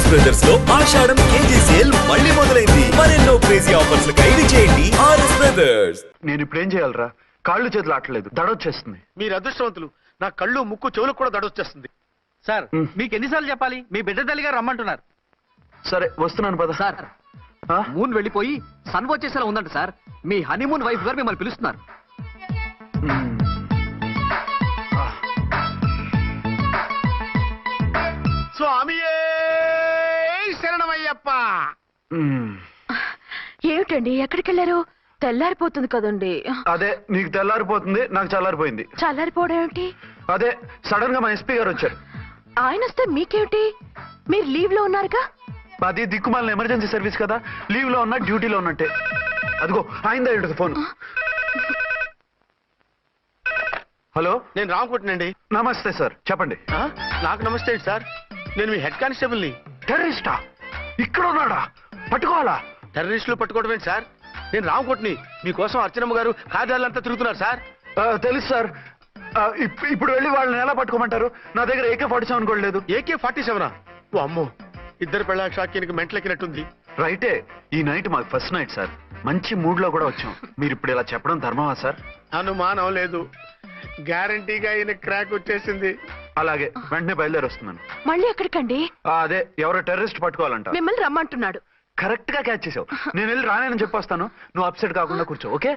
RS brothers లో ఆషాఢం KG sale మళ్ళీ మొదలైంది. మరెన్నో క్రేజీ ఆఫర్స్ ఖైదీ చేయండి ఆర్ఎస్ బ్రదర్స్. నేను ఇప్పుడు ఏం చేయాలరా? కాళ్ళు చేతులు ఆటలేదు, దడొచ్చేస్తుంది. మీరు అదృష్టవంతులు. నా కళ్ళు ముక్కు చెవులకు కూడా దడొచ్చేస్తుంది. సార్ మీకు ఎన్నిసార్లు చెప్పాలి? మీ బిడ్డ తల్లి గారు రమ్మంటున్నారు. సరే వస్తున్నాను పద. సార్ మూన్ వెళ్ళిపోయి సన్ వచ్చేసేలా ఉందంట సార్. మీ హనీమూన్ వైఫ్ గారు మిమ్మల్ని పిలుస్తున్నారు. స్వామియే శరణమయ్యప్ప. ఏమిటండి ఎక్కడికి వెళ్ళారు? తెల్లారిపోతుంది కదండి. అదే నీకు తెల్లారిపోతుంది, నాకు చల్లారిపోయింది. చల్లారిపోవడం ఏమిటి? అదే సడన్ గా మా ఎస్పీ గారు వచ్చారు. ఆయన వస్తే మీకేమిటి? మీరు లీవ్ లో ఉన్నారుగా. అది దిక్కుమాలిన ఎమర్జెన్సీ సర్వీస్ కదా, లీవ్ లో ఉన్నా డ్యూటీలో ఉన్నట్టే. అదిగో ఆయన ఫోన్. హలో, నేను రామకోటనండి. నమస్తే సార్, చెప్పండి. నాకు నమస్తే సార్. నేను మీ హెడ్ కానిస్టేబుల్ని. టెర్రరిస్టా? ఇక్కడ ఉన్నాడా? పట్టుకోవాలా? టెర్రరిస్టులు పట్టుకోవడమే సార్. నేను రామకోటని. మీకోసం అర్చనమ్మ గారు కార్యాలంతా తిరుగుతున్నారు సార్. తెలుసు సార్. ఇప్పుడు వెళ్ళి వాళ్ళని ఎలా పట్టుకోమంటారు? నా దగ్గర AK-47 కూడా లేదు. AK-47? ఓ అమ్మో, ఇద్దరు పెళ్ళ షాకీనికి మెంటలెక్కినట్టుంది. రైటే, ఈ నైట్ మాకు ఫస్ట్ నైట్ సార్. మంచి మూడ్ లో కూడా వచ్చాం. మీరు ఇప్పుడు ఇలా చెప్పడం ధర్మమా సార్? అనుమానం లేదు, గ్యారంటీగా ఈయన క్రాక్ వచ్చేసింది. అలాగే, వెంటనే బయలుదేరి వస్తున్నాను. మళ్ళీ ఎక్కడికండి? అదే ఎవరో టెర్రరిస్ట్ పట్టుకోవాలంట. మిమ్మల్ని రమ్మంటున్నాడు. కరెక్ట్ గా క్యాచ్ చేసావు. నేను వెళ్ళి రానని చెప్పొస్తాను, నువ్వు అప్సెట్ కాకుండా కూర్చో, ఓకే?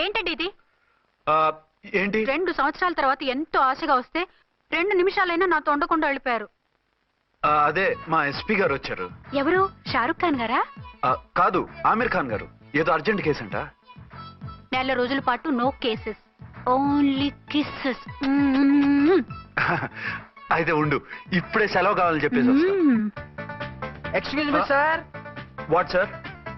ఏంటండి ఇది? ఏంటి? 2 సంవత్సరాల తర్వాత ఎంతో ఆశగా వస్తే 2 నిమిషాలైనా నాతో ఉండకుండా వెళ్ళిపోయారు. అదే మా ఎస్పీ గారు వచ్చారు. ఎవరు? షారుఖ్ ఖాన్ గారా? కాదు, ఆమిర్ ఖాన్ గారు. ఏదో అర్జెంట్ కేసు అంట. 4 రోజుల పాటు నో కేసెస్, ఓన్లీ కిస్సెస్. అయితే ఉండు, ఇప్పుడే సెలవు కావాలని చెప్పేసి. Excuse me sir. What sir?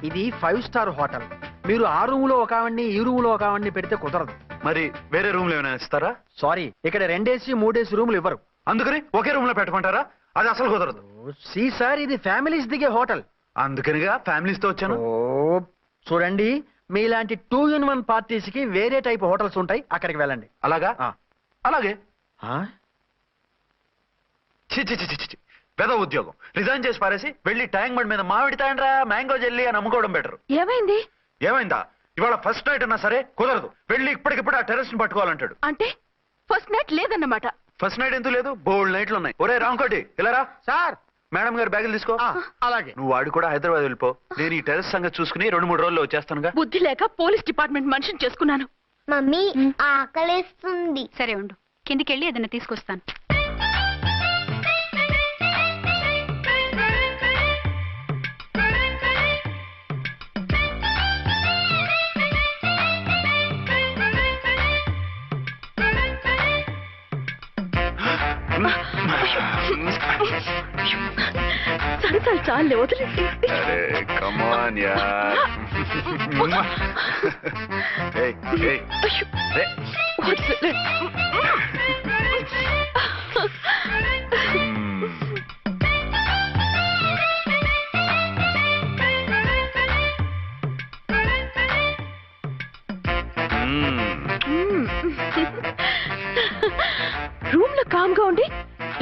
ఇది 5 స్టార్ హోటల్. మీరు ఆ రూమ్ లో ఒక ఆవిడ్ని, ఈ రూమ్ లో ఒక ఆవిడ్ని పెడితే కుదరదు. మరి వేరే రూమ్ లో ఏమైనా ఇస్తారా? సారీ, ఇక్కడ 2 AC 3 AC రూములు ఇవ్వరు. అందుకని ఒకే రూమ్ లో పెట్టమంటారా? అది అసలు కుదరదు. సి సార్, ఇది ఫ్యామిలీస్ దిగే హోటల్. అందుకనిగా ఫ్యామిలీస్ తో వచ్చాను. చూడండి, మీలాంటి 2 in 1 పార్టీస్ కి వేరే టైప్ హోటల్స్ ఉంటాయి, అక్కడికి వెళ్ళండి. అలాగా? అలాగే. ఆ? చి పెద్ద ఉద్యోగం రిజైన్ చేసి పారేసి వెళ్ళి ట్యాంక్ బండ్ మీద మామిడి తాండ్రా మ్యాంగో జెల్లీ అని అమ్ముకోవడం బెటర్. ఏమైంది? ఏమైందా? ఇవాళ ఫస్ట్ నైట్ అన్నా సరే కుదరదు. వెళ్ళి ఇప్పటికిప్పుడు ఆ టెర్రరిస్ట్ పట్టుకోవాలంటాడు. అంటే ఫస్ట్ నైట్ లేదన్నమాట. ఫస్ట్ నైట్ ఎందుకు లేదు? బోల్డ్ నైట్లు ఉన్నాయి. ఒరే రాంకోటి, ఇలా రా. సార్, మేడం గారు బ్యాగులు తీసుకో. అలాగే. నువ్వు వాడు కూడా హైదరాబాద్ వెళ్ళిపో. నేను ఈ టెర్రరిస్ట్ సంగతి చూసుకుని 2-3 రోజుల్లో వచ్చేస్తానుగా. బుద్ధి లేక పోలీస్ డిపార్ట్మెంట్ మనిషిని చేసుకున్నాను. మమ్మీ ఆకలేస్తుంది. సరే ఉండు, కిందికెళ్ళి ఏదైనా తీసుకొస్తాను. సరే చాలే, వదిలేండి. కమాన్ యార్. రూమ్ లో కామ్ గా ఉండి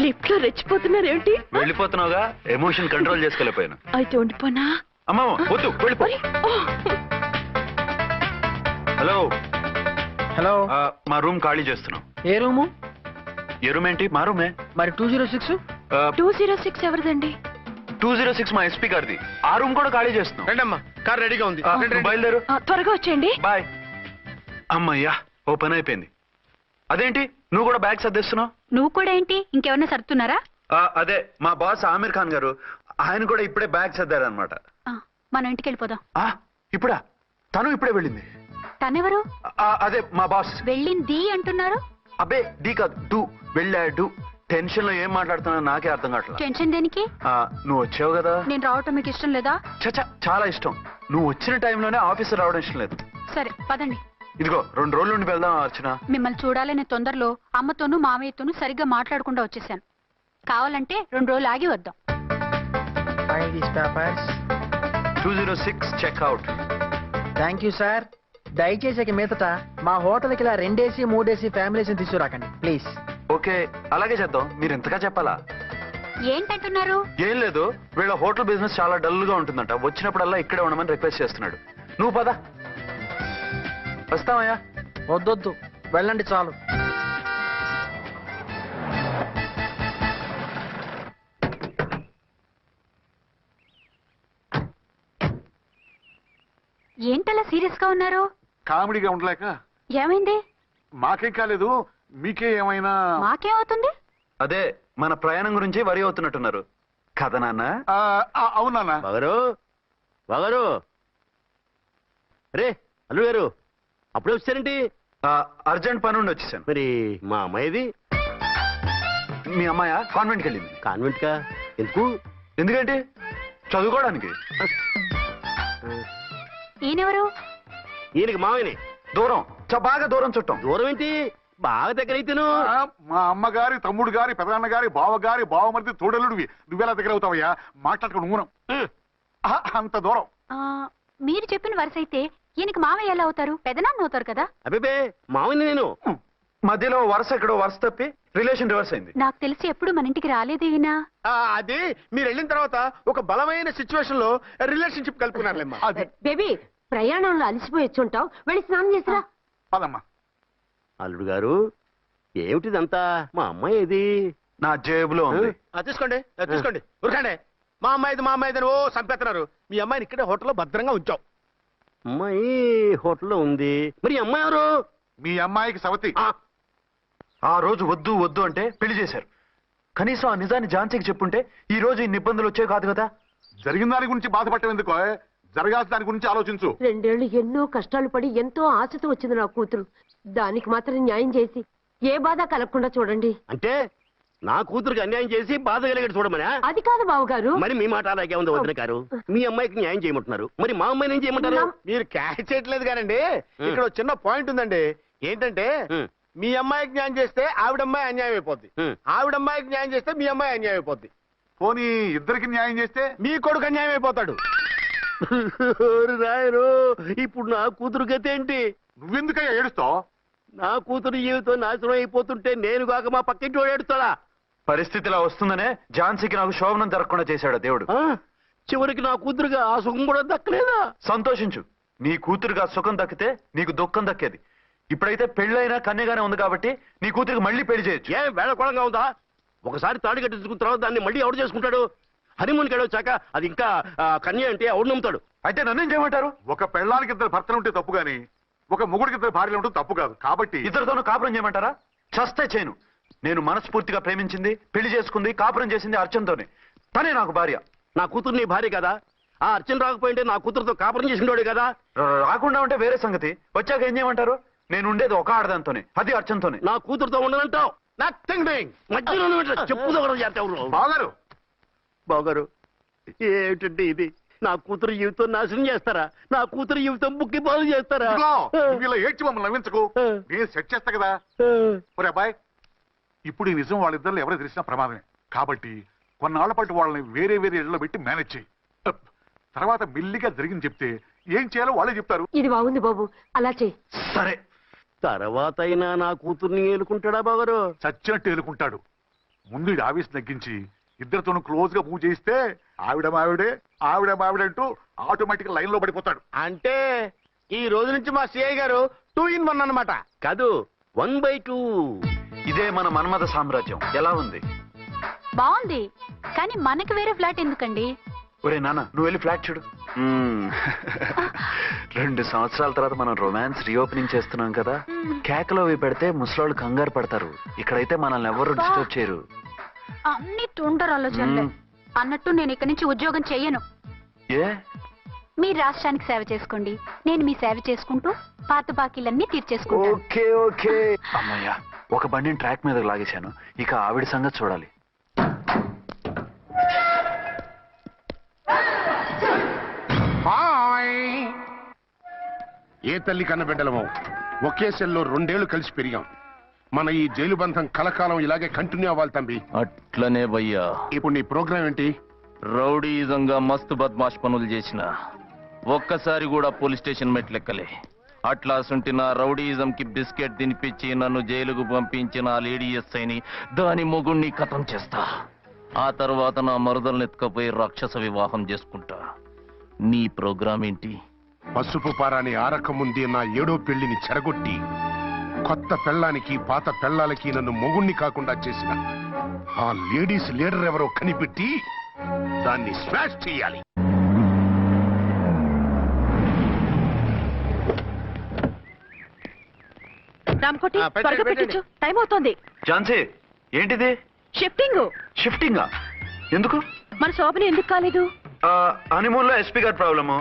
లిఫ్ట్ లో రెచ్చిపోతున్నారేంటి? వెళ్ళిపోతున్నావుగా, ఎమోషన్ కంట్రోల్ చేసుకోలేకపోయాను. అయితే ఉండిపోనా? అమ్మా వద్దు, వెళ్ళిపో. హలో హలో, మా రూమ్ ఖాళీ చేస్తున్నాం. ఏ రూము? ఏ రూమ్ ఏంటి? మా రూమే. మరి 206? 206 ఎవరిదండి? 206 మా ఎస్పీ గారిది. ఆ రూమ్ కూడా ఖాళీ చేస్తున్నాం. రండమ్మా, కార్ రెడీగా ఉంది. బయలుదేరు. త్వరగా వచ్చేయండి. బాయ్. అమ్మయ్యా, ఓ పని అయిపోయింది. అదేంటి నువ్వు కూడా బ్యాగ్ సర్దిస్తున్నావు? నువ్వు కూడా ఏంటి, ఇంకెవరన్నా సర్దుతున్నారా? అదే మా బాస్ ఆమిర్ ఖాన్ గారు, ఆయన కూడా ఇప్పుడే బ్యాగ్ సర్దారనమాట. మనం ఇంటికి వెళ్ళిపోదాం. ఇప్పుడా? తను ఇప్పుడే వెళ్ళింది. తనెవరు? అదే మా బాస్. వెళ్ళింది అంటున్నారు. అబ్బే డీ కాదు, డూ. వెళ్ళాడు. టెన్షన్ లో ఏం మాట్లాడుతున్నా నాకే అర్థం కావట్లేదు. టెన్షన్ దేనికి? నువ్వు వచ్చావు కదా. నేను రావటం మీకు ఇష్టం లేదా? చచ్చా, చాలా ఇష్టం. నువ్వు వచ్చిన టైంలోనే ఆఫీసర్ రావడం ఇష్టం లేదు. సరే పదండి. ఇదిగో 2 రోజుల నుండి వెళ్దాం అర్చన. మిమ్మల్ని చూడాలనే తొందరలో అమ్మతోనూ మామయ్యతోనూ సరిగ్గా మాట్లాడకుండా వచ్చేసాను. కావాలంటే 2 రోజులు ఆగి వద్దాం. 206 చెక్అవుట్. Thank you sir. దయచేసి ఇక మీదట మా హోటల్కి ఇలా 2 AC 3 AC ఫ్యామిలీస్ తీసుకురాకండి ప్లీజ్. ఓకే, అలాగే చేద్దాం. మీరు ఎంతగా చెప్పాలా? ఏంటంటున్నారు? ఏం లేదు, వీళ్ళ హోటల్ బిజినెస్ చాలా డల్ గా ఉంటుందంట. వచ్చినప్పుడల్లా ఇక్కడే ఉండమని రిక్వెస్ట్ చేస్తున్నాడు. నువ్వు పద. వస్తావయ్యా? వద్దొద్దు, వెళ్ళండి చాలు. ఏంటలా సీరియస్ గా ఉన్నారు? కామెడీగా ఉండలేక. ఏమైంది? మాకేం కాలేదు, మీకే ఏమైనా? మాకేమవుతుంది? అదే మన ప్రయాణం గురించి వరి అవుతున్నట్టున్నారు కదా నాన్న? అవునా బాగారు బాగారు రే అల్లు గారు అప్పుడే వచ్చారేంటి? అర్జెంట్ పని ఉండి వచ్చేసాను. మరి మా అమ్మాయిది మీ అమ్మాయ కాన్వెంట్కి వెళ్ళింది. కాన్వెంట్ కా? ఎందుకు? ఎందుకంటే చదువుకోవడానికి. ఈయనెవరు? ఈయనకి మామయ్యని. దూరం, బాగా దూరం చుట్టాం. దూరం ఏంటి, బాగా దగ్గర అయితేను. మా అమ్మగారి తమ్ముడు గారి పెదనాన్న గారి బావ గారి బావమరిది తోడలుడివి. నువ్వెలా దగ్గర అవుతావయ్యా? మాట్లాడుకుని ఊరం. అంత దూరం. మీరు చెప్పిన వరుస అయితే ఈయనకి మామయ్య ఎలా అవుతారు? పెదనాన్న అవుతారు కదా. అబ్బే మామయ్యని నేను. మధ్యలో వరుస ఎక్కడో వరుస తప్పి రిలేషన్ రివర్స్ అయింది. నాకు తెలిసి ఎప్పుడు మన ఇంటికి రాలేదు ఈయన. అది మీరు వెళ్ళిన తర్వాత ఒక బలమైన సిచ్యువేషన్ లో రిలేషన్షిప్ కలుపుకున్నారులేమ్మా. అది బేబీ ప్రయాణంలో అలసిపోయి వచ్చుంటావు, వెళ్ళి స్నానం చేసిరా. పదమ్మా. అల్లుడు గారు ఏమిటిదంతా? మా అమ్మాయి ఏది? నా జేబులో ఉంది. తీసుకోండి తీసుకోండి, ఉరకండి. మా అమ్మాయిది అని ఓ సంపేస్తున్నారు. మీ అమ్మాయిని ఇక్కడే హోటల్లో భద్రంగా ఉంచాం. అమ్మాయి హోటల్లో ఉంది. మరి ఈ అమ్మాయి ఎవరు? మీ అమ్మాయికి సవతి. ఆ రోజు వద్దు వద్దు అంటే పెళ్లి చేశారు. కనీసం ఆ నిజాన్ని ఝాన్సీకి చెప్పుంటే ఈ రోజు ఇన్ని ఇబ్బందులు వచ్చే కాదు కదా. జరిగిన దాని గురించి బాధపడటం ఎందుకో, జరగాల్సిన దాని గురించి ఆలోచించు. 2 ఏళ్లు ఎన్నో కష్టాలు పడి ఎంతో ఆశతో వచ్చింది నా కూతురు. దానికి మాత్రం న్యాయం చేసి ఏ బాధ కలగకుండా చూడండి. అంటే నా కూతురికి అన్యాయం చేసి బాధ కలిగేది చూడమనా? అది కాదు బావగారు. మరి మీ మాట అలాగే ఉంది వదిన గారు. మీ అమ్మాయికి న్యాయం చేయమంటున్నారు, మరి మా అమ్మాయిని ఏం చేయమంటారు? మీరు క్యాచ్ చేయట్లేదు కానండి. ఇక్కడ ఒక చిన్న పాయింట్ ఉందండి. ఏంటంటే మీ అమ్మాయికి న్యాయం చేస్తే ఆవిడమ్మాయి అన్యాయం అయిపోద్ది, ఆవిడమ్మాయికి న్యాయం చేస్తే మీ అమ్మాయి అన్యాయం అయిపోద్ది. పోనీ ఇద్దరికి న్యాయం చేస్తే మీ కొడుకు అన్యాయం అయిపోతాడు. రాయరు, ఇప్పుడు నా కూతురు గతి ఏంటి? నువ్వెందుకయ్యా ఏడుస్తావు? నా కూతురు జీవితం నాశనం అయిపోతుంటే నేను కాక మా పక్కింటి వాడు ఏడుస్తాడా? పరిస్థితి ఇలా వస్తుందనే ఝాన్సీకి నాకు శోభనం జరగకుండా చేశాడు దేవుడు. చివరికి నా కూతురుగా ఆ సుఖం కూడా దక్కలేదా? సంతోషించు, నీ కూతురుగా సుఖం దక్కితే నీకు దుఃఖం దక్కేది. ఇప్పుడైతే పెళ్ళైనా కన్యగానే ఉంది కాబట్టి నీ కూతురికి మళ్ళీ పెళ్లి చేయొచ్చు. ఏ వేళకోళంగా ఉందా? ఒకసారి తాడి కట్టించుకున్న తర్వాత దాన్ని మళ్ళీ ఎవడు చేసుకుంటాడు? హనీమూన్కి వచ్చాక అది ఇంకా కన్య అంటే ఎవడు నమ్ముతాడు? అయితే నన్నేం చేయమంటారు? ఒక పెళ్ళానికి 2 భర్తలు ఉంటే తప్పు గాని ఒక మొగుడికి 2 భార్యలు ఉంటే తప్పు కాదు. కాబట్టి ఇద్దరితోనూ కాపురం చేయమంటారా? చస్తే చేయను. నేను మనస్ఫూర్తిగా ప్రేమించింది, పెళ్లి చేసుకుంది, కాపురం చేసింది అర్చనతోనే. తనే నాకు భార్య. నా కూతురు నీ భార్య కదా? ఆ అర్చన రాకపోయింటే నా కూతురుతో కాపురం చేసినోడే కదా? రాకుండా ఉంటే వేరే సంగతి. వచ్చాక ఏం చేయమంటారు? నేను ఉండేది ఒక ఆడదాంతోనే, అది అర్చనతోనే. నా కూతురుతో ఉండనంటావు? Nothing doing. మధ్యలో చెప్పుదవరం చేస్తావు బాగారు. బాగారు ఏమిటండి ఇది? నా కూతురు జీవితం నాశనం చేస్తారా? నా కూతురు జీవితం బుక్కి బాగు చేస్తారా? నువ్వు ఇలా ఏడ్చి మమ్మల్ని నవ్వించకు, నేను సెట్ చేస్తా కదా. ఒరే అబ్బాయి, ఇప్పుడు ఈ నిజం వాళ్ళిద్దరు ఎవరు తెలిసినా ప్రమాదమే. కాబట్టి కొన్నాళ్ల పాటు వాళ్ళని వేరే వేరే ఇళ్లలో పెట్టి మేనేజ్ చేయి. తర్వాత మెల్లిగా జరిగింది చెప్తే ఏం చేయాలో వాళ్ళే చెప్తారు. ఇది బాగుంది బాబు, అలా చెయ్యి. సరే, తర్వాత అయినా నా కూతుర్ని ఏలుకుంటాడా బాగారు? చచ్చినట్టు ఏలుకుంటాడు. ముందు ఈ ఆవేశం తగ్గించి ఇద్దరితోనూ క్లోజ్ గా మూవ్ చేయిస్తే ఆవిడ మావిడే అంటూ ఆటోమేటిక్ లైన్ లో పడిపోతాడు. అంటే ఈ రోజు నుంచి మా సిఐ గారు 2 in 1 అన్నమాట. కాదు, 1/2. ఇదే మన మన్మథ సామ్రాజ్యం. ఎలా ఉంది? బాగుంది, కానీ మనకి వేరే ఫ్లాట్ ఎందుకండి? ఒరే నాన్న, నువ్వు వెళ్ళి ఫ్లాట్ చూడు. 2 సంవత్సరాల తర్వాత మనం రొమాన్స్ రీఓపెనింగ్ చేస్తున్నాం కదా. కేకలో అవి పెడితే ముసలోళ్ళు కంగారు పడతారు. ఇక్కడైతే మనల్ని ఎవరు డిస్టర్బ్ చేయరు. అన్ని తుంటరు ఆలోచనలే. అన్నట్టు నేను ఇక్కడి నుంచి ఉద్యోగం చెయ్యను. ఏ? మీ రాష్ట్రానికి సేవ చేసుకోండి, నేను మీ సేవ చేసుకుంటూ పాత బాకీలన్నీ తీర్చేసుకుంటాను. Okay okay. అమ్మయ్యా, ఒక బండిని ట్రాక్ మీద లాగేశాను. ఇక ఆవిడ సంగతి చూడాలి. ఏ తల్లి కన్న బిడ్డలమో ఒకే సెల్లో 2 ఏళ్లు కలిసి పెరిగాం. మన ఈ జైలు బంధం కలకాలం ఇలాగే కంటిన్యూ అవ్వాలి తంబి. అట్లనే భయ్యా. ఇప్పుడు నీ ప్రోగ్రామ్ ఏంటి? రౌడీజంగా మస్తు బద్మాష్ పనులు చేసిన ఒక్కసారి కూడా పోలీస్ స్టేషన్ మెట్లెక్కలే. అట్లాసుంటి నా రౌడీజంకి బిస్కెట్ తినిపించి నన్ను జైలుకు పంపించిన ఆ లేడీ ఎస్ఐని దాని మొగుణ్ణి కథం చేస్తా. ఆ తర్వాత నా మరుదల్ని ఎత్తుకపోయి రాక్షస వివాహం చేసుకుంటా. నీ ప్రోగ్రామ్ ఏంటి? పసుపు పారాని ఆరక ముందే నా 7వ పెళ్లిని చెరగొట్టి కొత్త పెళ్ళానికి పాత పెళ్ళాలకి నన్ను మొగుణ్ణి కాకుండా చేసిన ఆ లేడీస్ లీడర్ ఎవరో కనిపెట్టి దాన్ని స్మాష్ చేయాలి. రామకోటి త్వరగా పెట్టించు, టైం అవుతోంది. ఝాన్సీ ఏంటిది? షిఫ్టింగ్. షిఫ్టింగా? ఎందుకు? మన శోభని ఎందుకు కాలేదు? హనీమూన్ లో ఎస్పీ గారి ప్రాబ్లము,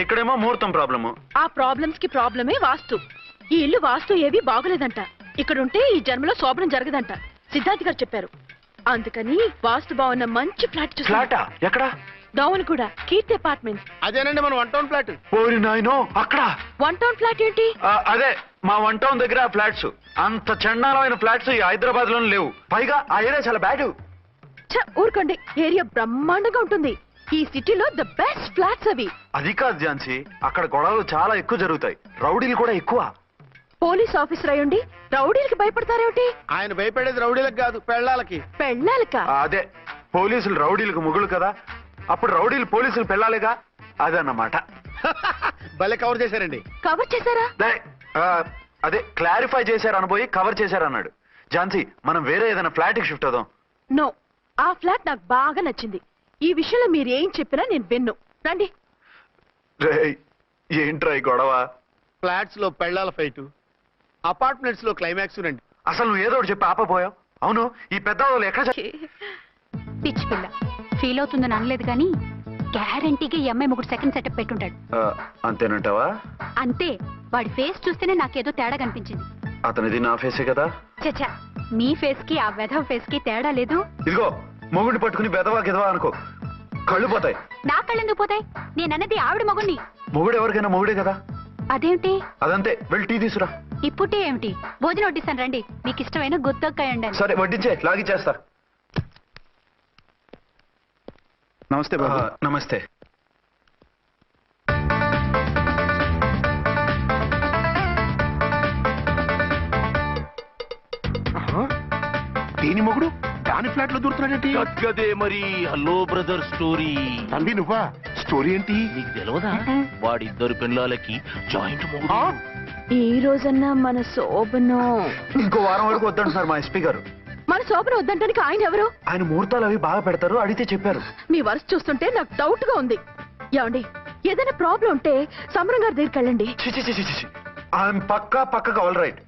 ఇక్కడేమో ముహూర్తం ప్రాబ్లము. ఆ ప్రాబ్లమ్స్ కి ప్రాబ్లమే వాస్తు. ఈ ఇల్లు వాస్తు ఏవి బాగోలేదంట. ఇక్కడుంటే ఈ జన్మలో శోభనం జరగదంట సిద్ధార్థ్ గారు చెప్పారు. అందుకని వాస్తు బాగున్న మంచి ఫ్లాట్ చూసి. ఫ్లాటా? ఎక్కడ? డౌన్ కూడా కీర్తి అపార్ట్మెంట్స్. అదేనండి మన 1 టౌన్ ఫ్లాట్. ఓరి నాయనో, అక్కడ 1 టౌన్ ఫ్లాట్ ఏంటి? అదే మా 1 టౌన్ దగ్గర ఫ్లాట్స్. అంత చండాలమైన ఫ్లాట్స్ ఈ హైదరాబాద్ లోనే లేవు. పైగా ఆ ఏరియా చాలా బ్యాడ్. ఊరుకోండి, ఏరియా బ్రహ్మాండంగా ఉంటుంది. ఈ సిటీలో ద బెస్ట్ ఫ్లాట్స్ అవి. అది కాదు ఝాన్సీ, అక్కడ గొడవలు చాలా ఎక్కువ జరుగుతాయి, రౌడీలు కూడా ఎక్కువ. పోలీస్ ఆఫీసర్ అయ్యుండి రౌడీలకి భయపడతారేమిటి? ఆయన భయపడేది రౌడీలకు కాదు, పెళ్ళాలకి. పెళ్ళాలక? అదే, పోలీసులు రౌడీలకు మొగులు కదా, అప్పుడు రౌడీలు పోలీసులు పెళ్ళాలిగా, అదన్నమాట. భలే కవర్ చేశారండి. కవర్ చేశారా? అదే క్లారిఫై చేశారు అనబోయి కవర్ చేశారు అన్నాడు. ఝాన్సీ, మనం వేరే ఏదైనా ఫ్లాట్ కి షిఫ్ట్ అవుదాం. నో, ఆ ఫ్లాట్ నాకు బాగా నచ్చింది. ఈ విషయంలో మీరు ఏం చెప్పినా నేను విన్ను. రండి. ఏంట్రా ఈ గొడవ? ఫ్లాట్స్ లో పెళ్ళాల ఫైట్, అపార్ట్మెంట్స్ లో క్లైమాక్స్ రండి. అసలు నువ్వు ఏదో ఒకటి చెప్పి ఆపపోయావు. అవును, ఈ పెద్ద వాళ్ళు ఎక్కడ పిచ్చి పిల్ల ఫీల్ అవుతుందని అనలేదు కానీ గ్యారంటీగా ఈ అమ్మాయి ముగ్గురు సెకండ్ సెటప్ పెట్టుంటాడు. అంతేనంటావా? అంతే. వాడి ఫేస్ చూస్తేనే నాకేదో తేడా కనిపించింది. అతనిది నా ఫేసే కదా. చచ్చా, మీ ఫేస్ కి ఆ వెధవ ఫేస్ కి తేడా లేదు. ఇదిగో, మొగుడిని పట్టుకుని బెదవా గిదవా అనుకో, కళ్ళు పోతాయి. నా కళ్ళెందుకు పోతాయి? నేనన్నది ఆవిడ మగుణ్ణి. మొగుడు ఎవరికైనా మొగుడే కదా. అదేమిటి? అదంతే, వెళ్ళి టీ తీసురా. ఇప్పుడే ఏమిటి? భోజనం వడ్డిస్తాను రండి. మీకు ఇష్టమైన గుత్తొక్కాయ ఉండాలి. సరే వడ్డించే, లాగిచ్చేస్తా. నమస్తే బాబు. నమస్తే. దేని మొగుడు దాని ఫ్లాట్ లో దూరుతున్నాడేంటి? గదే మరి హలో బ్రదర్ స్టోరీ. తండ్రి నువ్వా? స్టోరీ ఏంటి? నీకు తెలియదా? వాడిద్దరు పిల్లలకి జాయింట్ మొగుడు. ఈ రోజన్నా మన శోభను. ఇంకో వారం వరకు వద్దంటున్నారు మా ఎస్పీ గారు. మన శోభను వద్దంటానికి ఆయన ఎవరు? ఆయన ముహూర్తాలు అవి బాగా పెడతారు, అడిగితే చెప్పారు. మీ వరుస చూస్తుంటే నాకు డౌట్ గా ఉంది. ఏమండి, ఏదైనా ప్రాబ్లం ఉంటే సమరం గారి దగ్గరికి వెళ్ళండి. ఆయన పక్కగా ఆల్ రైట్.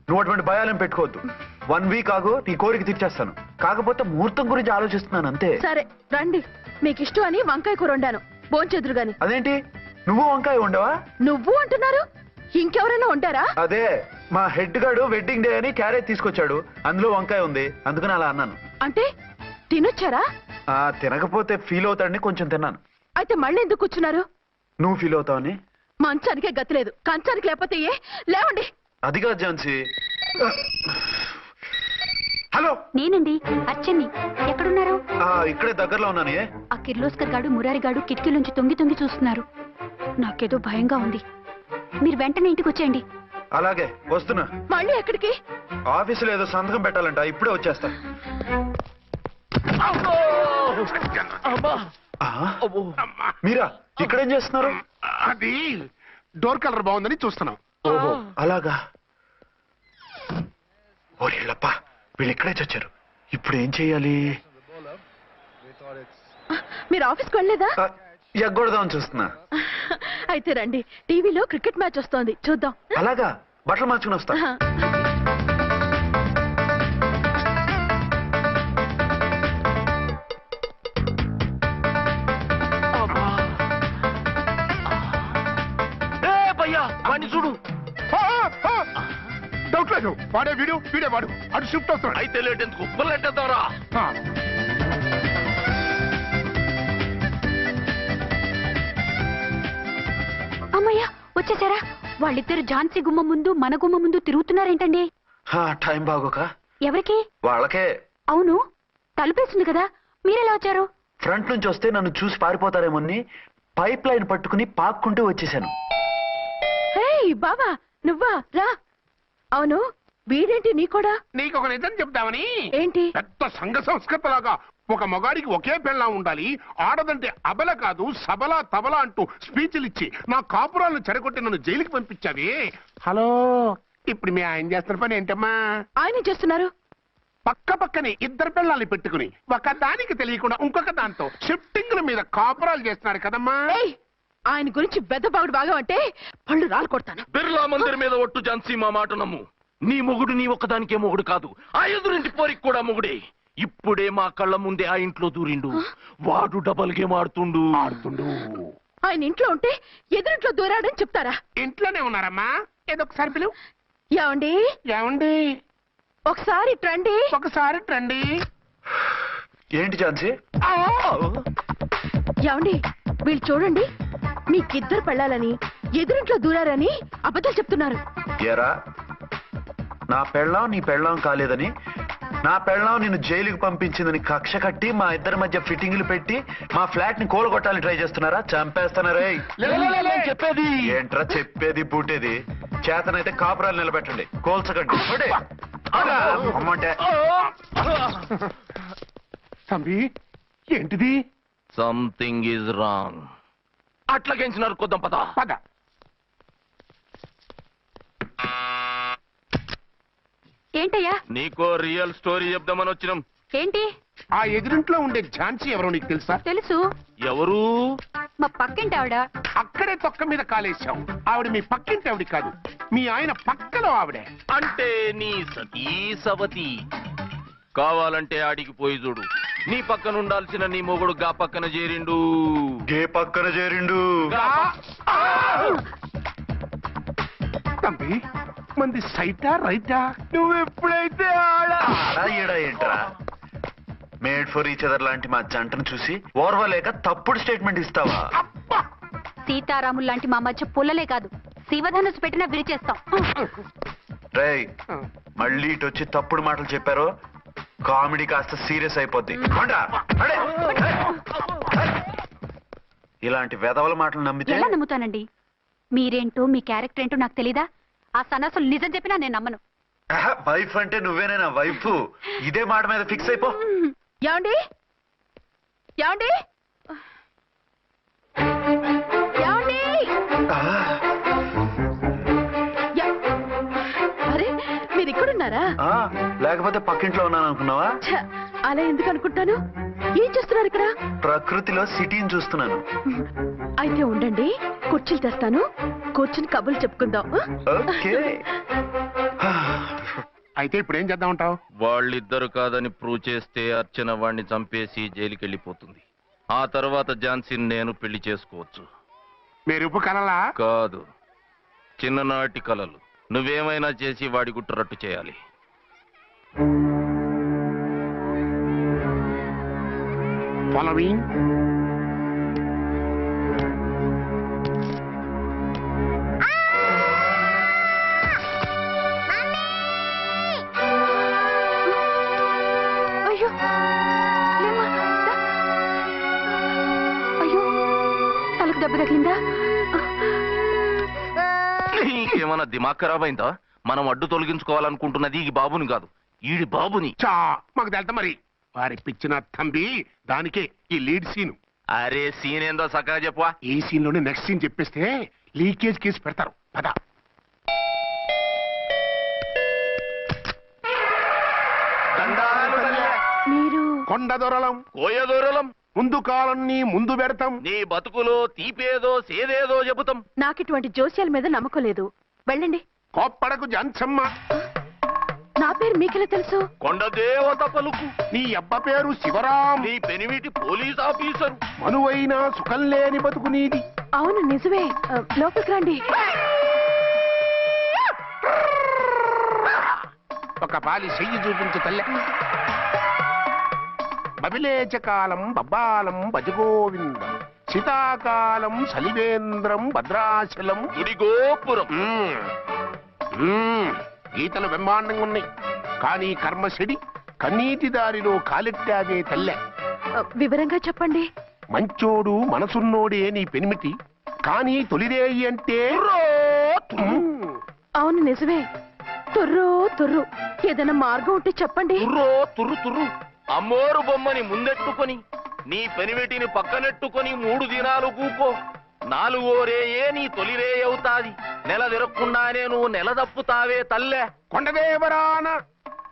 నువ్వు అటువంటి భయాలను పెట్టుకోవద్దు. 1 వీక్ ఆగు, నీ కోరిక తీర్చేస్తాను. కాకపోతే ముహూర్తం గురించి ఆలోచిస్తున్నాను అంతే. సరే రండి. మీకు ఇష్టం అని వంకాయ కూర వండాను, భోంచెదురు గాని. అదేంటి, నువ్వు వంకాయ ఉండవా? నువ్వు అంటున్నారు, ఇంకెవరైనా ఉంటారా? అదే, మా హెడ్ గాడు వెడ్డింగ్ డే అని క్యారేజ్ తీసుకొచ్చాడు, అందులో వంకాయ ఉంది, అందుకని అలా అన్నాను. అంటే తినొచ్చారా? తినకపోతే ఫీల్ అవుతాడని కొంచెం తిన్నాను. అయితే మళ్ళీ ఎందుకు కూర్చున్నారు? నువ్వు ఫీల్ అవుతావని. మంచానికే గతి లేదు, కంచానికి లేకపోతే ఏ? లేవండి. అదిగా ఝాన్సీ. హలో, నేనండి అచ్చన్ని. ఎక్కడున్నారు? ఇక్కడే దగ్గరలో ఉన్నాను. ఆ కిర్లోస్కర్ గాడు మురారి గాడు కిటికీలోంచి తొంగి తొంగి చూస్తున్నారు. నాకేదో భయంగా ఉంది. మీరు వెంటనే ఇంటికి వచ్చేయండి. అలాగే వస్తున్నా. మళ్ళీ ఎక్కడికి? ఆఫీసులో ఏదో సంతకం పెట్టాలంట, ఇప్పుడే వచ్చేస్తా. మీరా ఇక్కడేం చేస్తున్నారు? అది డోర్ కలర్ బాగుందని చూస్తున్నాం. ఓహో అలాగా. ఓరేళ్ళప్ప, వీళ్ళు ఇక్కడే చచ్చారు. ఇప్పుడు ఏం చెయ్యాలి? మీరు ఆఫీస్కి వెళ్ళలేదా? ఎగ్గొడదామని చూస్తున్నా. అయితే రండి, టీవీలో క్రికెట్ మ్యాచ్ వస్తోంది, చూద్దాం. అలాగా, బట్టలు మార్చుకుని వస్తా. చూడు, డౌట్ లేదు, వాడే వీడే వాడు. అటు షిఫ్ట్ అవుతాడు. అయితే లేట్ ఎందుకు, బుల్లెట్టేద్దాంరా. అమ్మయ్యా, వచ్చేసారా? వాళ్ళిద్దరు ఝాన్సీ గుమ్మ ముందు మన గుమ్మ ముందు తిరుగుతున్నారేంటండి? టైం బాగోక. ఎవరికి? వాళ్ళకే. అవును, తలుపేసింది కదా, మీరెలా వచ్చారు? ఫ్రంట్ నుంచి వస్తే నన్ను చూసి పారిపోతారేమోని పైప్ లైన్ పట్టుకుని పాక్కుంటూ వచ్చేసాను. హే బావా, నువ్వా? రా. అవును, వీడేంటి నీ కూడా? నీకు ఒక నిజం చెప్తామని. ఏంటి? పెద్ద సంఘ సంస్కృతలాగా ఒక మగాడికి ఒకే పెళ్ళం ఉండాలి, ఆడదంటే అబల కాదు సబల తబల అంటూ స్పీచ్లు ఇచ్చి నా కాపురాలను చెడగొట్టి నన్ను జైలుకి పంపించావి. హలో, ఇప్పుడు మీ ఆయన చేస్తున్న పని ఏంటమ్మా? ఆయన చేస్తున్నారు. పక్క పక్కనే ఇద్దరు పిల్లల్ని పెట్టుకుని ఒక దానికి తెలియకుండా ఇంకొక దాంతో షిఫ్టింగ్ల మీద కాపురాలు చేస్తున్నారు కదమ్మా. ఏయ్, ఆయన గురించి బెద్దబాగుడు బాగా అంటే పళ్ళు రాలు కొడతాను. బిర్లా మందిర్ మీద ఒట్టు ఝాన్సీ, మా మాట నమ్ము. నీ మొగుడు నీ ఒక్కదానికే మొగుడు కాదు, ఆ ఎదురింటి పోరికి కూడా మొగుడే. ఇప్పుడే మా కళ్ళ ముందే ఆ ఇంట్లో దూరిండు. వాడు డబల్ గేమ్ ఆడుతుండు. ఆయన ఇంట్లో ఉంటే ఎదురింట్లో దూరాడని చెప్తారా? ఇంట్లోనే ఉన్నారమ్మా, ఏదో ఒకసారి పిలువు. ఏమండి? ఏమండి? ఒకసారి ట్రండి. ఒకసారి రండి. ఏంటి ఝాన్సీ? ఏమండి, వీళ్ళు చూడండి, మీకిద్దరు పెళ్ళాలని ఎదురింట్లో దూరారని అబద్ధాలు చెప్తున్నారు. ఏరా, నా పెళ్ళాం నీ పెళ్ళాం కాలేదని, నా పెళ్ళాం నిన్ను జైలుకి పంపించిందని కక్ష కట్టి మా ఇద్దరి మధ్య ఫిట్టింగ్లు పెట్టి మా ఫ్లాట్ ని కూలగొట్టాలని ట్రై చేస్తున్నారా? చంపేస్తున్నారే. చెప్పేది ఏంట్రా చెప్పేది బూటేది? చేతనైతే కాపురాలు నిలబెట్టండి, కోల్చకండి. పడే. అమ్మంటే తంబి, ఏంటిది? Something is wrong. అట్లాగెంచినారు కొద్దాం పద. పద. ఏంటయ్యా? నీకో రియల్ స్టోరీ చెప్దామని వచ్చినాం. ఏంటి? ఆ ఎదురింట్లో ఉండే ఝాన్సీ ఎవరో నీకు తెలుసా? తెలుసు. ఎవరు? మా పక్కింటి ఆవిడ. అక్కడే తొక్క మీద కాలేశావు. ఆవిడ మీ పక్కింటి ఆవిడ కాదు, మీ ఆయన పక్కలో ఆవిడే. అంటే నీ సతీ సవతి. కావాలంటే ఆడికి పోయి చూడు. నీ పక్కన ఉండాల్సిన నీ మొగుడు గా పక్కన చేరిండు. గే పక్కన చేరిండు. తంబి, మంది సైటా రైటా? నువ్వు ఎప్పుడైతే ఆడా ఏంట్రా? మేడ్ ఫర్ ఈచ్ అదర్ లాంటి మా జంటను చూసి ఓర్వలేక తప్పుడు స్టేట్మెంట్ ఇస్తావా? సీతారాములు లాంటి మా మధ్య పుల్లలే కాదు, శివధనుసు పెట్టినా విరిచేస్తాం. రేయ్, మళ్ళీ ఇటు వచ్చి తప్పుడు మాటలు చెప్పారో కామెడీ కాస్త సీరియస్ అయిపోద్ది. ఇలాంటి వెధవల మాటలు నమ్మితే ఎలా నమ్ముతానండి? మీరేంటో మీ క్యారెక్టర్ ఏంటో నాకు తెలీదా? ఆ సన్నాసులు నిజం చెప్పినా నేను నమ్మను. వైఫ్ అంటే నువ్వేనా వైఫ్? ఇదే మాట మీద ఫిక్స్ అయిపో. ఏమండి? ఏమండి? ఏమండి? యా- అరే, మీరు ఇక్కడున్నారా? లేకపోతే పక్కింట్లో ఉన్నాను అనుకున్నావా? ఛ, అలా ఎందుకు అనుకుంటాను? ఏం చేస్తున్నారు ఇక్కడ? ప్రకృతిలో సిటీని చూస్తున్నాను. అయితే ఉండండి, కుర్చీలు తెస్తాను, కూర్చుని కబుర్లు చెప్పుకుందాం. ఓకే. అయితే ఇప్పుడు ఏం చేద్దాం అంటావు? వాళ్ళిద్దరు కాదని ప్రూవ్ చేస్తే అర్చన వాణ్ణి చంపేసి జైలుకి వెళ్ళిపోతుంది. ఆ తర్వాత ఝాన్సీని నేను పెళ్లి చేసుకోవచ్చు. మీరు ఉప్పు కలలా? కాదు, చిన్ననాటి కలలు. నువ్వేమైనా చేసి వాడి గుట్టు చేయాలి. ఫాలోయింగ్. అయ్యో, లేమ్మా, దా. అయ్యో, తలకు దెబ్బ తగిలిందా? నీకేమన్నా దిమాగ్ ఖరాబ్ అయిందా? మనం అడ్డు తొలగించుకోవాలనుకుంటున్నది ఈ బాబుని కాదు, ఈడి బాబుని. చా, మాకు తెలుతా మరి. వారి పిచ్చిన తంబి, దానికే ఈ లీడ్ సీన్. అరే సీన్ ఏందో సక్కగా చెప్పవా? ఈ సీన్ లోనే నెక్స్ట్ సీన్ చెప్పేస్తే లీకేజ్ కేసు పెడతారు. పద. మీరు కొండ దొరలం, కోయ దూరలం, ముందు కాలన్నీ ముందు పెడతాం. నీ బతుకులో తీపేదో సేదేదో చెబుతాం. నాకు ఇటువంటి జోస్యాల మీద నమ్మకం లేదు. వెళ్ళండి. కోప్పడకు జాన్సమ్మ. నా పేరు మీకెలా తెలుసు? కొండ దేవత పలుకు. నీ అబ్బ పేరు శివరాం. నీ పెనిమిటి పోలీస్ ఆఫీసరు. మనువైనా సుఖం లేని బతుకు నీది. అవును, నిజమే. లోపలికి రండి. ఒక పాలి చెయ్యి చూపించు తల్లె. బబిలేచకాలం బబ్బాలం భజగోవిందం, శీతాకాలం సలివేంద్రం భద్రాచలం. గుడి గోపురం. గీతలు బ్రహ్మాండంగా ఉన్నాయి, కానీ కర్మ చెడి కన్నీటి దారిలో కాలెట్టాదే తల్లె. వివరంగా చెప్పండి. మంచోడు మనసున్నోడే నీ పెనిమిటి, కానీ తొలిరేయి అంటే అవును నిజమే. తుర్రు తుర్రు. ఏదైనా మార్గం ఉంటే చెప్పండి. తుర్రు తుర్రు అమ్మోరు బొమ్మని ముందెట్టుకొని నీ పెనివెటిని పక్కనెట్టుకొని 3 దినాలు కూకో. 4వ రేయే నీ తొలి రే అవుతాది. నెల తిరగకుండానే నువ్వు నెల తప్పుతావే తల్లే. కొండదేవరాన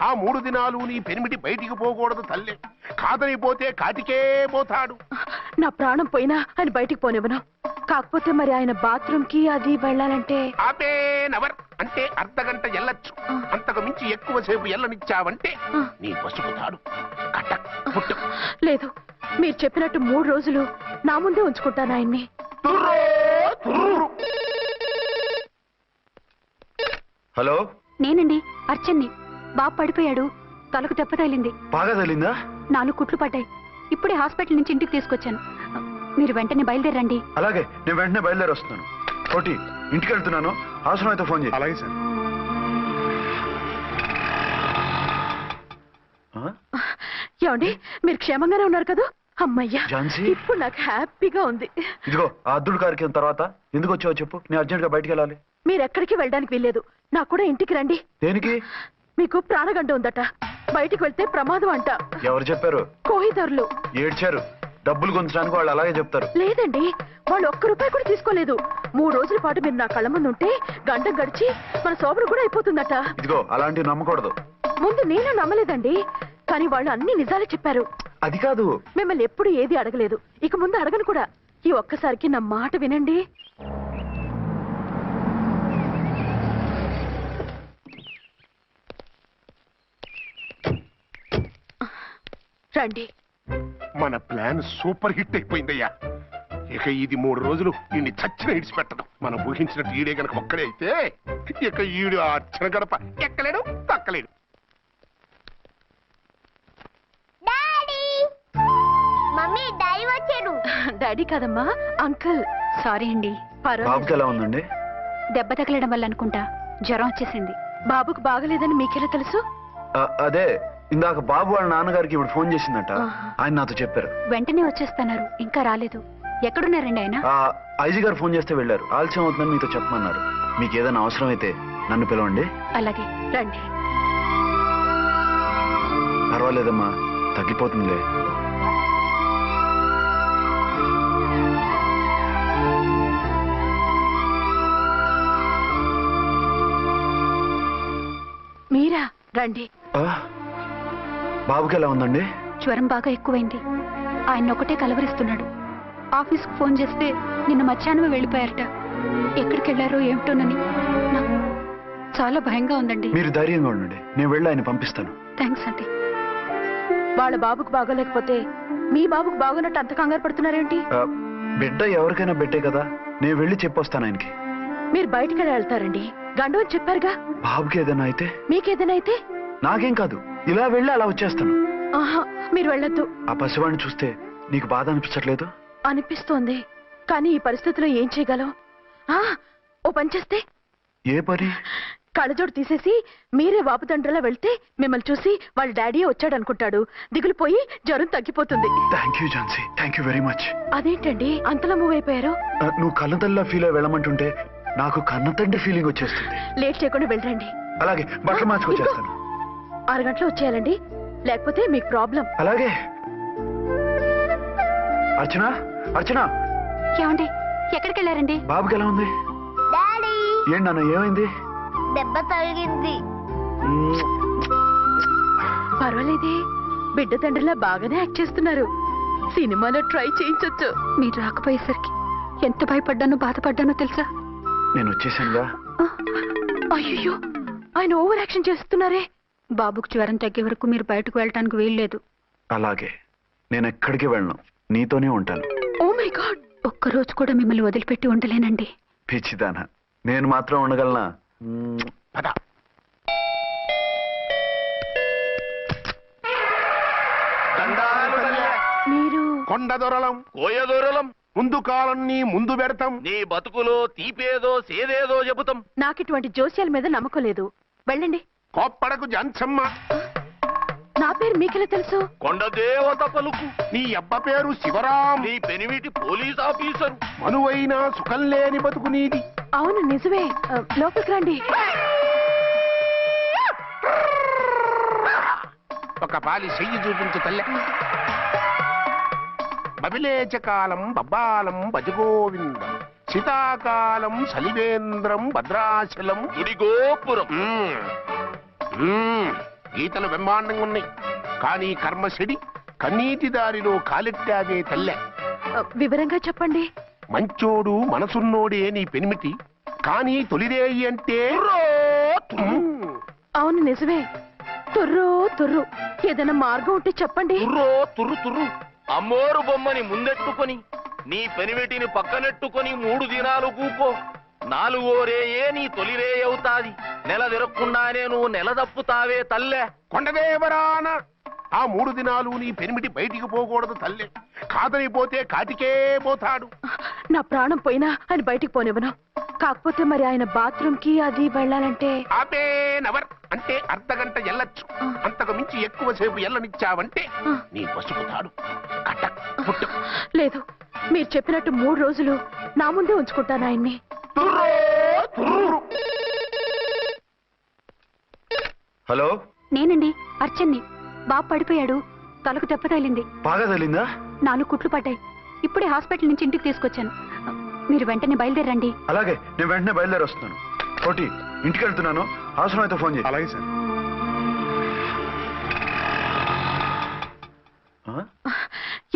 ఆ 3 దినాలు నీ పెనిమిటి బయటికి పోకూడదు తల్లే. కాదని పోతే కాటికే పోతాడు. నా ప్రాణం పోయినా ఆయన బయటికి పోనివ్వను. కాకపోతే మరి ఆయన బాత్రూమ్ కి అది వెళ్ళాలంటే నవర్ అంటే అర్ధగంట ఎల్లొచ్చు. అంతకు మించి ఎక్కువసేపు ఎల్లనిచ్చావంటే నీ పసుపుతాడు. కటక్ పుట్టు. లేదు, మీరు చెప్పినట్టు 3 రోజులు నా ముందే ఉంచుకుంటాను ఆయన్ని. హలో, నేనండి, అర్చన్ని. బాబు పడిపోయాడు, తలకు దెబ్బ తగిలింది. బాగా తగిలిందా? 4 కుట్లు పడ్డాయి. ఇప్పుడే హాస్పిటల్ నుంచి ఇంటికి తీసుకొచ్చాను. మీరు వెంటనే బయలుదేరండి. అలాగే, నేను వెంటనే బయలుదేరి వస్తున్నాను. కోటి, ఇంటికి వెళ్తున్నాను. అవసరం అయితే ఫోన్ చేయి. అలాగే సార్. ఏమండి, మీరు క్షేమంగానే ఉన్నారు కదా? అమ్మయ్యా, ఝాన్సీ? ఇప్పుడు నాకు హ్యాపీగా ఉంది. ఇదిగో ఆ అద్దుడు కార్యక్రమం తర్వాత ఎందుకు వచ్చావో చెప్పు. నేను అర్జెంట్ గా బయటికి వెళ్ళాలి. మీరు ఎక్కడికి వెళ్ళడానికి వీల్లేదు. నాకు కూడా ఇంటికి రండి. దేనికి? మీకు ప్రాణగంట ఉందట. బయటికి వెళ్తే ప్రమాదం అంట. ఎవరు చెప్పారు? కోహిదర్లు ఏడ్చారు. డబ్బులు గుంచడానికి వాళ్ళు అలాగే చెప్తారు. లేదండి, వాళ్ళు ₹1 కూడా తీసుకోలేదు. 3 రోజుల పాటు మీరు నా కళ్ళ ముందు ఉంటే గంట గడిచి మన సోబరు కూడా అయిపోతుందట. ఇదిగో అలాంటివి నమ్మకూడదు. ముందు నేను నమ్మలేదండి, కానీ వాళ్ళు అన్ని నిజాలే చెప్పారు. అది కాదు, మిమ్మల్ని ఎప్పుడు ఏది అడగలేదు, ఇక ముందు అడగను కూడా. ఈ ఒక్కసారికి నా మాట వినండి. రండి. మన ప్లాన్ సూపర్ హిట్ అయిపోయిందయ్యా. ఇక ఇది 3 రోజులు ఈయన్ని చచ్చిన ఇడిచిపెట్టడం. మనం ఊహించినట్టు ఈడే గనక ఒక్కడే అయితే ఇక ఈడు ఆ అర్చన గడప ఎక్కలేడు, తక్కలేడు. మమ్మీ, డాడీ వచ్చారు. డాడీ కాదమ్మా, అంకుల్. సారీ అండి. బాబుకి ఎలా ఉందండి? దెబ్బ తగలడం వల్ల అనుకుంటా జ్వరం వచ్చేసింది. బాబుకు బాగలేదని మీకెలా తెలుసు? అదే ఇందాక బాబు వాళ్ళ నాన్నగారికి ఇప్పుడు ఫోన్ చేసిందట. ఆయన నాతో చెప్పారు. వెంటనే వచ్చేస్తున్నారు, ఇంకా రాలేదు. ఎక్కడున్నారండి ఆయన? ఐజీ గారు ఫోన్ చేస్తే వెళ్ళారు. ఆలస్యం అవుతుందని మీతో చెప్పమన్నారు. మీకు ఏదైనా అవసరం అయితే నన్ను పిలవండి. అలాగే. రండి. పర్వాలేదమ్మా, తగ్గిపోతుందిలే. మీరా? రండి. బాబుకి ఎలా ఉందండి? జ్వరం బాగా ఎక్కువైంది. ఆయన ఒకటే కలవరిస్తున్నాడు. ఆఫీస్కు ఫోన్ చేస్తే నిన్న మధ్యాహ్నమే వెళ్ళిపోయారట. ఎక్కడికి వెళ్ళారో ఏమిటోనని నాకు చాలా భయంగా ఉందండి. మీరు ధైర్యంగా ఉండండి, నేను వెళ్ళి ఆయన పంపిస్తాను. థ్యాంక్స్ అండి. వాళ్ళ బాబుకు బాగోలేకపోతే మీ బాబుకు బాగున్నట్టు అంత కంగారు పడుతున్నారేంటి? బిడ్డ ఎవరికైనా బిడ్డే కదా, నేను వెళ్ళి చెప్పొస్తాను ఆయనకి. మీరు బయటికి వెళ్తారండి, గండు అని చెప్పారుగా. బాబుకి ఏదైనా అయితే? మీకేదైనా అయితే? నాకేం కాదు, ఇలా వెళ్ళి అలా వచ్చేస్తాను. ఆహా, మీరు వెళ్ళొద్దు. ఆ పసివాడిని చూస్తే నీకు బాధ అనిపించట్లేదు? అనిపిస్తోంది, కానీ ఈ పరిస్థితిలో ఏం చేయగలం? ఓ పని చేస్తే? ఏ పని? కళ్ళజోడు తీసేసి మీరే వాపుతండ్రిలా వెళ్తే మిమ్మల్ని చూసి వాళ్ళ డాడీ వచ్చాడు అనుకుంటాడు. దిగులు పోయి జ్వరం తగ్గిపోతుంది. Thank you Jhansi, thank you very much. అదేంటండి అంతలా మూవ్ అయిపోయారు? నువ్వు కన్నతల్లిలా ఫీల్ అయి వెళ్ళమంటుంటే నాకు కన్నతండ్రి ఫీలింగ్ వచ్చేస్తుంది. లేట్ చేయకుండా వెళ్ళండి. అలాగే, బట్టలు మార్చుకొచ్చేస్తాను. 6 గంటలు వచ్చేయాలండి, లేకపోతే మీకు ప్రాబ్లం. అలాగే. అర్చన, అర్చన. ఏమండి, ఎక్కడికి వెళ్ళారండి? బాబుకి ఎలా ఉంది? డాడీ, ఏంటి నాన్న, ఏమైంది? దెబ్బ తగిలింది. పర్వాలేదే, బిడ్డ తండ్రిలా బాగానే యాక్ట్ చేస్తున్నారు. సినిమాలో ట్రై చేయించొచ్చు. మీరు రాకపోయేసరికి ఎంత భయపడ్డానో బాధపడ్డానో తెలుసా? నేను వచ్చేసానుగా. అయ్యో, ఆయన ఓవర్ యాక్షన్ చేస్తున్నారే. బాబుకు జ్వరం తగ్గే వరకు మీరు బయటకు వెళ్ళటానికి వీల్లేదు. అలాగే, నేను ఎక్కడికి వెళ్ళను, నీతోనే ఉంటాను. ఓ మై గాడ్, ఒక్కరోజు కూడా మిమ్మల్ని వదిలిపెట్టి ఉండలేనండి. పిచ్చిదానా, నేను మాత్రం ఉండగలనా? పద. మీరు కొండ దొరలం, కోయ దూరలం, ముందు కాలన్నీ ముందు పెడతాం. నీ బతుకులో తీపేదో సేదేదో చెబుతాం. నాకు ఇటువంటి జోస్యాల మీద నమ్మకం లేదు. వెళ్ళండి. కోప్పడకు జాన్సమ్మ. నా పేరు మీకెలా తెలుసు? కొండ దేవత పలుకు. నీ అబ్బ పేరు శివరాం. నీ పెనిమిటి పోలీస్ ఆఫీసరు. మనువైన సుఖం లేని బతుకు నీది. అవును నిజమే. లోపలికి రండి. ఒక పాలి చెయ్యి చూపించు తల్లె. బబిలేచకాలం బబ్బాలం భజగోవిందం, శీతాకాలం సలివేంద్రం భద్రాచలం. గుడిగోపురం. గీతలు బ్రహ్మాండంగా ఉన్నాయి, కానీ కర్మ చెడి కన్నీటి దారిలో కాలెట్టాగే తల్లె. వివరంగా చెప్పండి. మంచోడు మనసున్నోడే నీ పెనిమిటి, కానీ తొలిరేయి అంటే అవును నిజమే. తుర్రు తుర్రు. ఏదైనా మార్గం ఉంటే చెప్పండి. తుర్రో తుర్రు తుర్రు. అమ్మోరు బొమ్మని ముందెట్టుకొని నీ పెనిమిటిని పక్కనెట్టుకొని 3 దినాలు కూకో. 4వ రేయే నీ తొలి రే అవుతాది. నెల తిరగకుండానే నువ్వు నెల తప్పుతావే తల్లే. కొండదేవరాన ఆ 3 దినాలు నీ పెనిమిటి బయటికి పోకూడదు తల్లే. కాదని పోతే కాటికే పోతాడు. నా ప్రాణం పోయినా ఆయన బయటికి పోనివ్వను. కాకపోతే మరి ఆయన బాత్రూమ్ కి అది వెళ్ళాలంటే ఆపే నవర్ అంటే అర్ధగంట ఎల్లొచ్చు. అంతకు మించి ఎక్కువసేపు ఎల్లనిచ్చావంటే నీ పసుపుతాడు కటక్ పుట్టు. లేదు, మీరు చెప్పినట్టు 3 రోజులు నా ముందే ఉంచుకుంటాను ఆయన్ని. హలో, నేనండి అర్చన్ని. బాబు పడిపోయాడు, తలకు దెబ్బ తగిలింది. బాగా తగిలిందా? 4 కుట్లు పడ్డాయి. ఇప్పుడే హాస్పిటల్ నుంచి ఇంటికి తీసుకొచ్చాను. మీరు వెంటనే బయలుదేరండి. అలాగే, నేను వెంటనే బయలుదేరి వస్తున్నాను. కోటి, ఇంటికి వెళ్తున్నాను. అవసరం అయితే ఫోన్ చేయి. అలాగే సార్.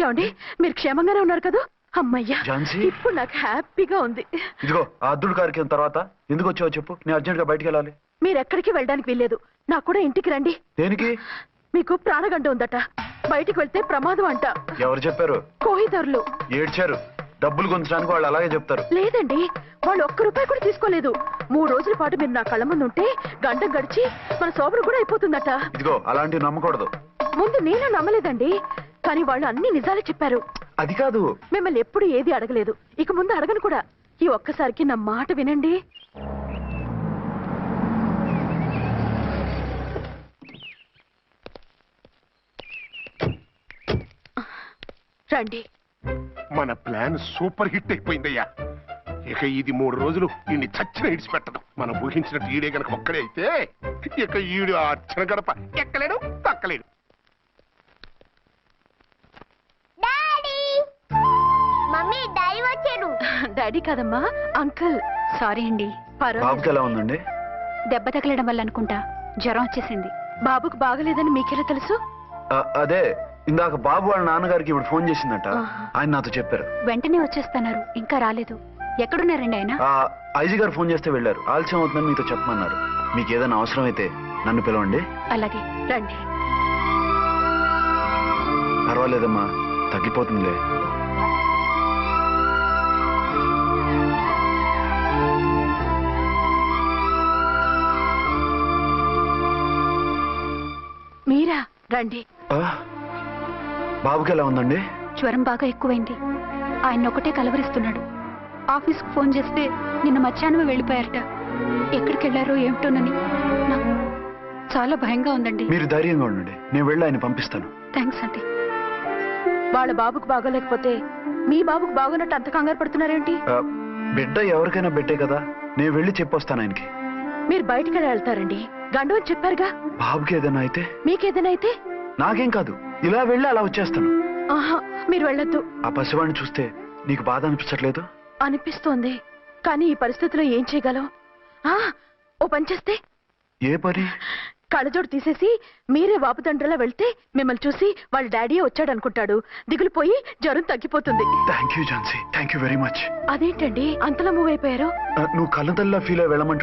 ఏమండి, మీరు క్షేమంగానే ఉన్నారు కదా? అమ్మయ్యా, ఝాన్సీ? ఇప్పుడు నాకు హ్యాపీగా ఉంది. ఇదిగో ఆ అద్దుడు కార్యక్రమం తర్వాత ఎందుకు వచ్చావో చెప్పు. నేను అర్జెంట్ గా బయటికి వెళ్ళాలి. మీరు ఎక్కడికి వెళ్ళడానికి వీల్లేదు. నాకు కూడా ఇంటికి రండి. దేనికి? మీకు ప్రాణగంట ఉందట. బయటికి వెళ్తే ప్రమాదం అంట. ఎవరు చెప్పారు? కోహిదర్లు ఏడ్చారు. డబ్బులు గుంచడానికి వాళ్ళు అలాగే చెప్తారు. లేదండి, వాళ్ళు ₹1 కూడా తీసుకోలేదు. 3 రోజుల పాటు మీరు నా కళ్ళ ముందు ఉంటే గంట గడిచి మన సోబరు కూడా అయిపోతుందట. ఇదిగో అలాంటివి నమ్మకూడదు. ముందు నేను నమ్మలేదండి, కానీ వాళ్ళు అన్ని నిజాలే చెప్పారు. అది కాదు, మిమ్మల్ని ఎప్పుడు ఏది అడగలేదు, ఇక ముందు అడగను కూడా. ఈ ఒక్కసారికి నా మాట వినండి. రండి. మన ప్లాన్ సూపర్ హిట్ అయిపోయిందయ్యా. ఇక ఇది 3 రోజులు ఈయన్ని చచ్చిన ఇడిచిపెట్టడం. మనం ఊహించినట్టు ఈడే గనక ఒక్కడే అయితే ఇక ఈడు ఆ అర్చన గడప ఎక్కలేడు, తక్కలేడు. డాడీ, మమ్మీ డాడీ వచ్చారు. డాడీ కాదమ్మా, అంకుల్. సారీ అండి. బాబుకి ఎలా ఉందండి? దెబ్బ తగలడం వల్ల అనుకుంటా జ్వరం వచ్చేసింది. బాబుకు బాగలేదని మీకెలా తెలుసు? అదే ఇందాక బాబు వాళ్ళ నాన్నగారికి ఇప్పుడు ఫోన్ చేసిందట. ఆయన నాతో చెప్పారు. వెంటనే వచ్చేస్తున్నారు, ఇంకా రాలేదు. ఎక్కడున్నారండి ఆయన? ఐజీ గారు ఫోన్ చేస్తే వెళ్ళారు. ఆలస్యం అవుతుందని మీతో చెప్పమన్నారు. మీకు ఏదైనా అవసరం అయితే నన్ను పిలవండి. అలాగే. రండి. పర్వాలేదమ్మా, తగ్గిపోతుందిలే. మీరా? రండి. బాబుకి ఎలా ఉందండి? జ్వరం బాగా ఎక్కువైంది. ఆయన ఒకటే కలవరిస్తున్నాడు. ఆఫీస్కు ఫోన్ చేస్తే నిన్న మధ్యాహ్నమే వెళ్ళిపోయారట. ఎక్కడికి వెళ్ళారో ఏమిటోనని నాకు చాలా భయంగా ఉందండి. మీరు ధైర్యంగా ఉండండి, నేను వెళ్ళి ఆయన పంపిస్తాను. థ్యాంక్స్ అండి. వాళ్ళ బాబుకు బాగోలేకపోతే మీ బాబుకు బాగోనట్టు అంత కంగారు పడుతున్నారేంటి? బిడ్డ ఎవరికైనా బిడ్డే కదా, నేను వెళ్ళి చెప్పొస్తాను ఆయనకి. మీరు బయటికి వెళ్తారండి, గండు అని చెప్పారుగా. బాబుకి ఏదైనా అయితే? మీకేదైనా అయితే? నాకేం కాదు, ఇలా వెళ్ళి అలా వచ్చేస్తాను. ఆహా, మీరు వెళ్ళొద్దు. ఆ పసివాడిని చూస్తే నీకు బాధ అనిపించట్లేదు? అనిపిస్తోంది, కానీ ఈ పరిస్థితిలో ఏం చేయగలం? ఓ పని చేస్తే? ఏ పని? కళ్ళజోడు తీసేసి మీరే వాపుతండ్రిలా వెళ్తే మిమ్మల్ని చూసి వాళ్ళ డాడీ వచ్చాడు అనుకుంటాడు. దిగులు పోయి జ్వరం తగ్గిపోతుంది. Thank you Jhansi, thank you very much. అదేంటండి అంతలా మూవ్ అయిపోయారు? నువ్వు కళ్ళతల్లా ఫీల్ అయి వెళ్ళమంటే